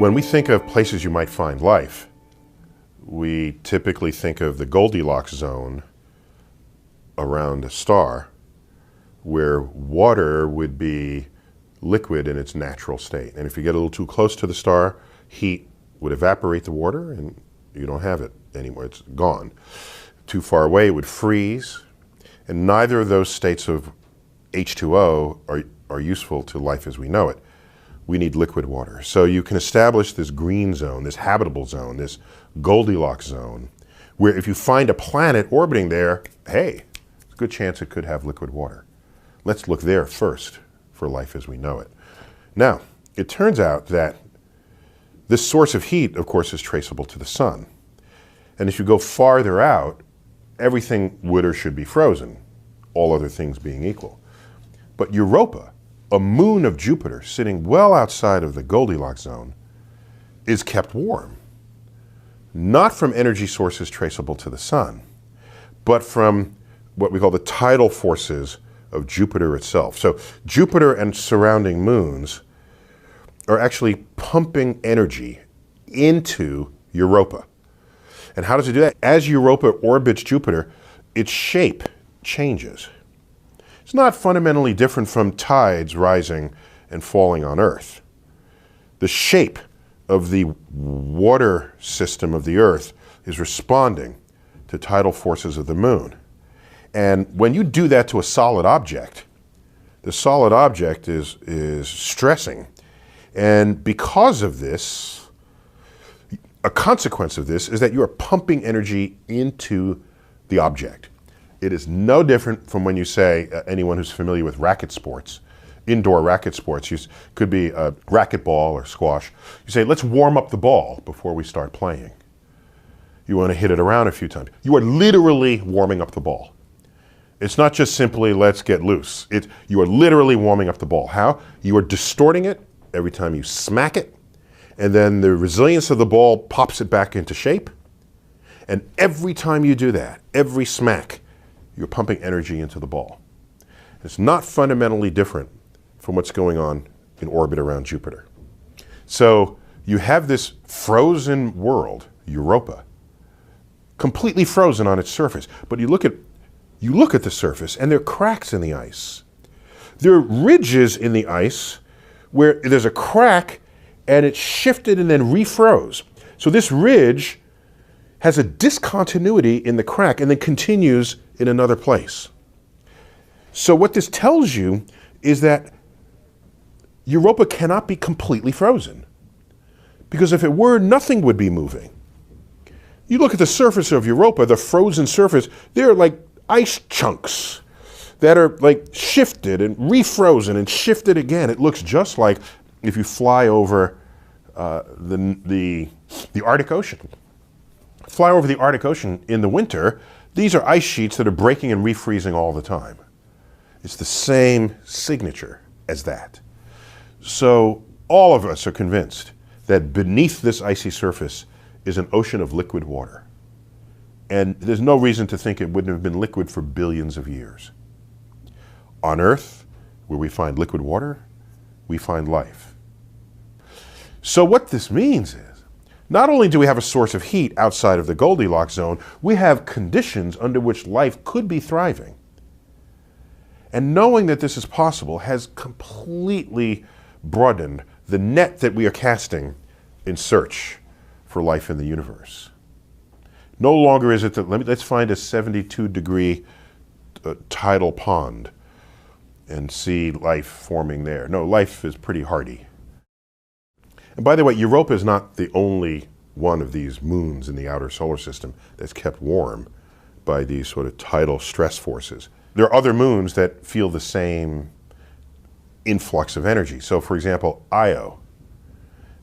When we think of places you might find life, we typically think of the Goldilocks zone around a star, where water would be liquid in its natural state. And if you get a little too close to the star, heat would evaporate the water and you don't have it anymore, it's gone. Too far away, it would freeze. And neither of those states of H2O are useful to life as we know it. We need liquid water. So you can establish this green zone, this habitable zone, this Goldilocks zone, where if you find a planet orbiting there, hey, there's a good chance it could have liquid water. Let's look there first for life as we know it. Now, it turns out that this source of heat, of course, is traceable to the sun. And if you go farther out, everything would or should be frozen, all other things being equal. But Europa, a moon of Jupiter sitting well outside of the Goldilocks zone, is kept warm. Not from energy sources traceable to the sun, but from what we call the tidal forces of Jupiter itself. So Jupiter and surrounding moons are actually pumping energy into Europa. And how does it do that? As Europa orbits Jupiter, its shape changes. It's not fundamentally different from tides rising and falling on Earth. The shape of the water system of the Earth is responding to tidal forces of the moon. And when you do that to a solid object, the solid object is stressing. And because of this, a consequence of this is that you are pumping energy into the object. It is no different from when you say, anyone who's familiar with racket sports, indoor racket sports, could be a racquetball or squash. You say, let's warm up the ball before we start playing. You want to hit it around a few times. You are literally warming up the ball. It's not just simply, let's get loose. You are literally warming up the ball. How? You are distorting it every time you smack it, and then the resilience of the ball pops it back into shape. And every time you do that, every smack, you're pumping energy into the ball. It's not fundamentally different from what's going on in orbit around Jupiter. So you have this frozen world, Europa, completely frozen on its surface. But you look at the surface and there are cracks in the ice. There are ridges in the ice where there's a crack and it shifted and then refroze. So this ridge has a discontinuity in the crack and then continues in another place. So what this tells you is that Europa cannot be completely frozen, because if it were, nothing would be moving. You look at the surface of Europa, the frozen surface, there are like ice chunks that are like shifted and refrozen and shifted again. It looks just like if you fly over the Arctic Ocean. Fly over the Arctic Ocean in the winter, these are ice sheets that are breaking and refreezing all the time. It's the same signature as that. So all of us are convinced that beneath this icy surface is an ocean of liquid water. And there's no reason to think it wouldn't have been liquid for billions of years. On Earth, where we find liquid water, we find life. So what this means is, not only do we have a source of heat outside of the Goldilocks zone, we have conditions under which life could be thriving. And knowing that this is possible has completely broadened the net that we are casting in search for life in the universe. No longer is it that let's find a 72-degree tidal pond and see life forming there. No, life is pretty hardy. And by the way, Europa is not the only one of these moons in the outer solar system that's kept warm by these sort of tidal stress forces. There are other moons that feel the same influx of energy. So for example, Io,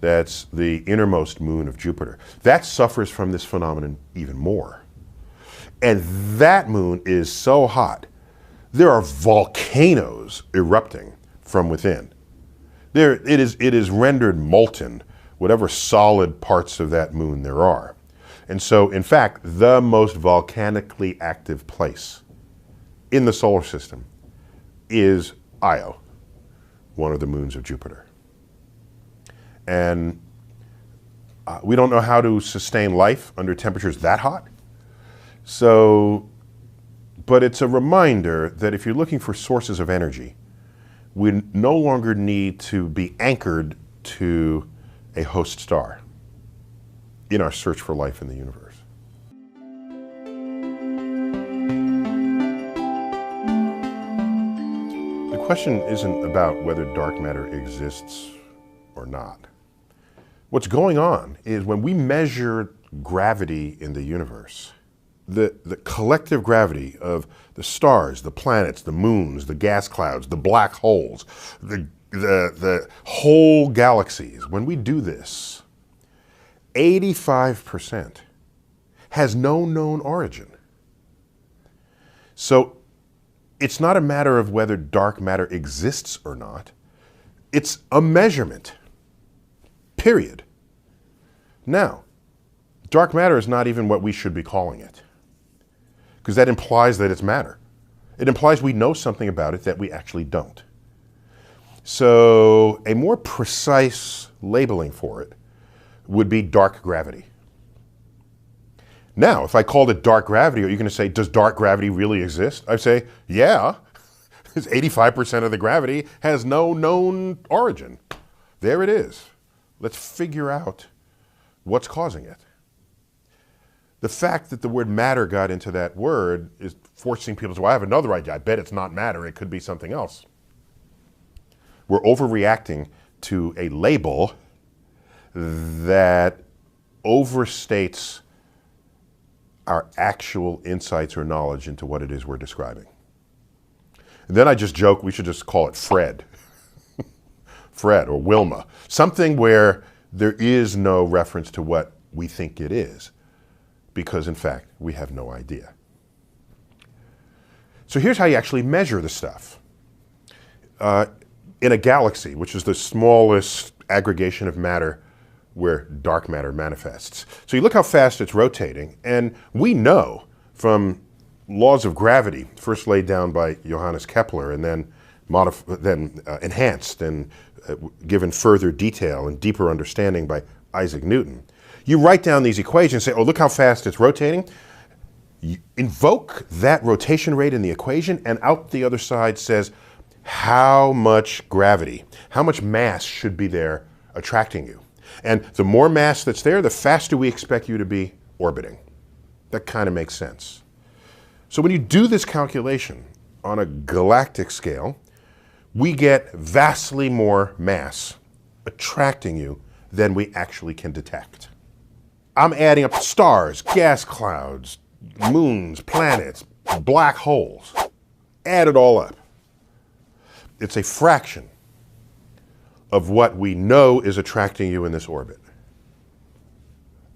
that's the innermost moon of Jupiter, that suffers from this phenomenon even more. And that moon is so hot, there are volcanoes erupting from within. It is rendered molten, whatever solid parts of that moon there are. And so, in fact, the most volcanically active place in the solar system is Io, one of the moons of Jupiter. And We don't know how to sustain life under temperatures that hot. So, but it's a reminder that if you're looking for sources of energy, we no longer need to be anchored to a host star in our search for life in the universe. The question isn't about whether dark matter exists or not. What's going on is when we measure gravity in the universe, the collective gravity of the stars, the planets, the moons, the gas clouds, the black holes, the whole galaxies, when we do this, 85% has no known origin. So it's not a matter of whether dark matter exists or not. It's a measurement. Period. Now, dark matter is not even what we should be calling it, because that implies that it's matter. It implies we know something about it that we actually don't. So a more precise labeling for it would be dark gravity. Now, if I called it dark gravity, are you going to say, does dark gravity really exist? I say, yeah, because 85% of the gravity has no known origin. There it is. Let's figure out what's causing it. The fact that the word matter got into that word is forcing people to say, well, I have another idea. I bet it's not matter. It could be something else. We're overreacting to a label that overstates our actual insights or knowledge into what it is we're describing. And then I just joke, we should just call it Fred. Fred or Wilma. Something where there is no reference to what we think it is, because in fact, we have no idea. So here's how you actually measure the stuff. In a galaxy, which is the smallest aggregation of matter where dark matter manifests. So you look how fast it's rotating, and we know from laws of gravity, first laid down by Johannes Kepler and then enhanced and given further detail and deeper understanding by Isaac Newton. You write down these equations and say, oh, look how fast it's rotating. You invoke that rotation rate in the equation, and out the other side says how much gravity, how much mass should be there attracting you. And the more mass that's there, the faster we expect you to be orbiting. That kind of makes sense. So when you do this calculation on a galactic scale, we get vastly more mass attracting you than we actually can detect. I'm adding up stars, gas clouds, moons, planets, black holes. Add it all up. It's a fraction of what we know is attracting you in this orbit.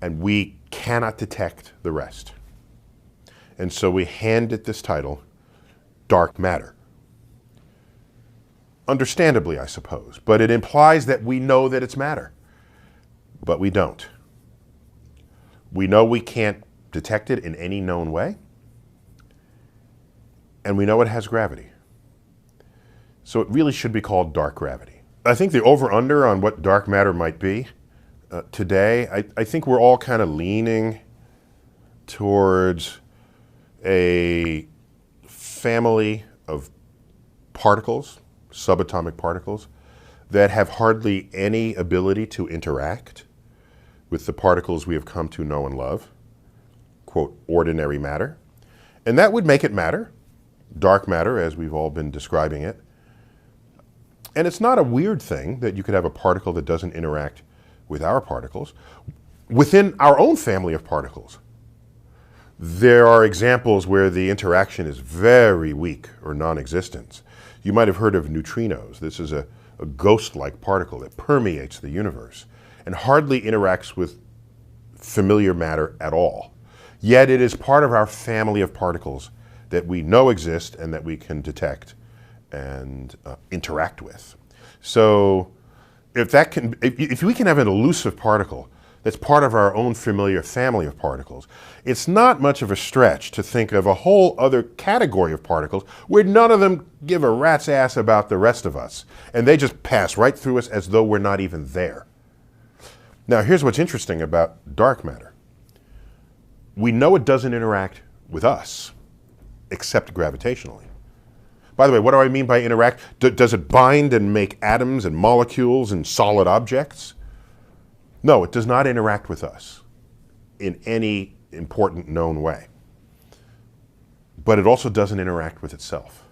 And we cannot detect the rest. And so we hand it this title, dark matter. Understandably, I suppose, but it implies that we know that it's matter, but we don't. We know we can't detect it in any known way, and we know it has gravity. So it really should be called dark gravity. I think the over-under on what dark matter might be today, I think we're all kind of leaning towards a family of particles, subatomic particles, that have hardly any ability to interact with the particles we have come to know and love, quote, ordinary matter. And that would make it matter, dark matter as we've all been describing it. And it's not a weird thing that you could have a particle that doesn't interact with our particles within our own family of particles. There are examples where the interaction is very weak or non-existent. You might have heard of neutrinos. This is a ghost-like particle that permeates the universe and hardly interacts with familiar matter at all. Yet it is part of our family of particles that we know exist and that we can detect and interact with. So if we can have an elusive particle that's part of our own familiar family of particles, it's not much of a stretch to think of a whole other category of particles where none of them give a rat's ass about the rest of us, and they just pass right through us as though we're not even there. Now, here's what's interesting about dark matter. We know it doesn't interact with us, except gravitationally. By the way, what do I mean by interact? Does it bind and make atoms and molecules and solid objects? No, it does not interact with us in any important known way. But it also doesn't interact with itself.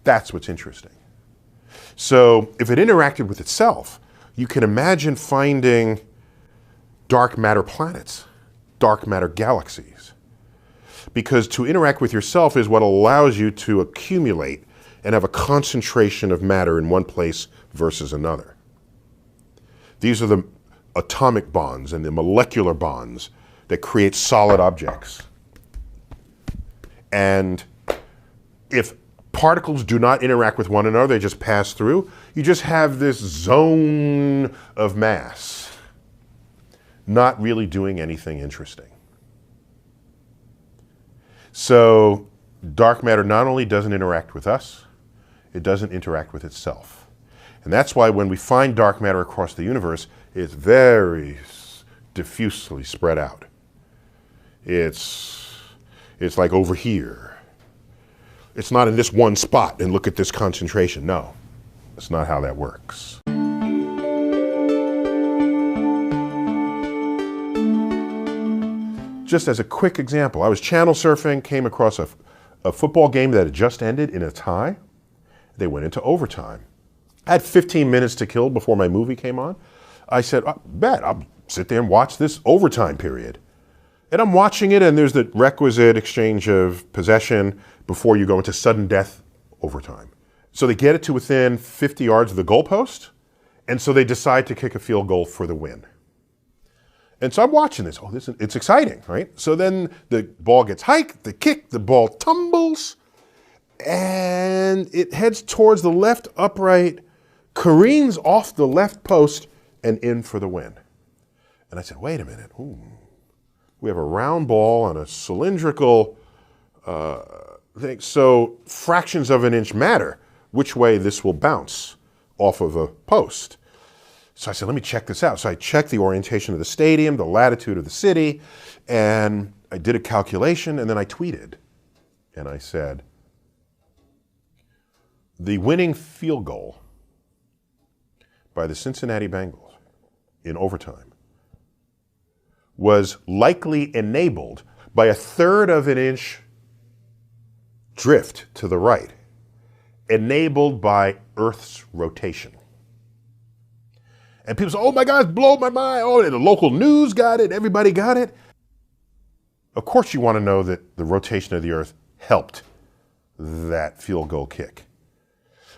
That's what's interesting. So if it interacted with itself, you can imagine finding dark matter planets, dark matter galaxies. Because to interact with yourself is what allows you to accumulate and have a concentration of matter in one place versus another. These are the atomic bonds and the molecular bonds that create solid objects. And if particles do not interact with one another, they just pass through, you just have this zone of mass, not really doing anything interesting. So dark matter not only doesn't interact with us, it doesn't interact with itself. And that's why when we find dark matter across the universe, it's very diffusely spread out. It's like over here. It's not in this one spot and look at this concentration. No, that's not how that works. Just as a quick example, I was channel surfing, came across a football game that had just ended in a tie. They went into overtime. I had 15 minutes to kill before my movie came on. I said, I'll sit there and watch this overtime period. And I'm watching it, and there's the requisite exchange of possession before you go into sudden death overtime. So they get it to within 50 yards of the goalpost, and so they decide to kick a field goal for the win. And so I'm watching this. It's exciting, right? So then the ball gets hiked, the kick, the ball tumbles, and it heads towards the left upright, careens off the left post, and in for the win. And I said, wait a minute. Ooh. We have a round ball on a cylindrical thing. So fractions of an inch matter which way this will bounce off of a post. So I said, let me check this out. So I checked the orientation of the stadium, the latitude of the city, and I did a calculation, and then I tweeted. And I said, the winning field goal by the Cincinnati Bengals in overtime was likely enabled by 1/3 of an inch drift to the right, enabled by Earth's rotation. And people say, oh my God, it's blown my mind. Oh, and the local news got it, everybody got it. Of course you want to know that the rotation of the Earth helped that field goal kick.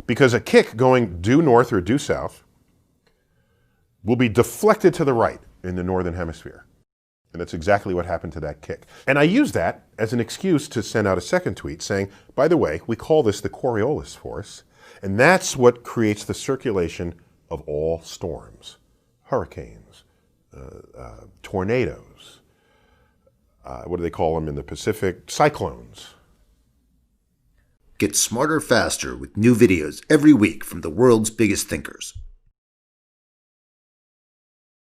Because a kick going due north or due south will be deflected to the right in the northern hemisphere. And that's exactly what happened to that kick. And I use that as an excuse to send out a second tweet saying, by the way, we call this the Coriolis force, and that's what creates the circulation of all storms, hurricanes, tornadoes, what do they call them in the Pacific? Cyclones. Get smarter faster with new videos every week from the world's biggest thinkers.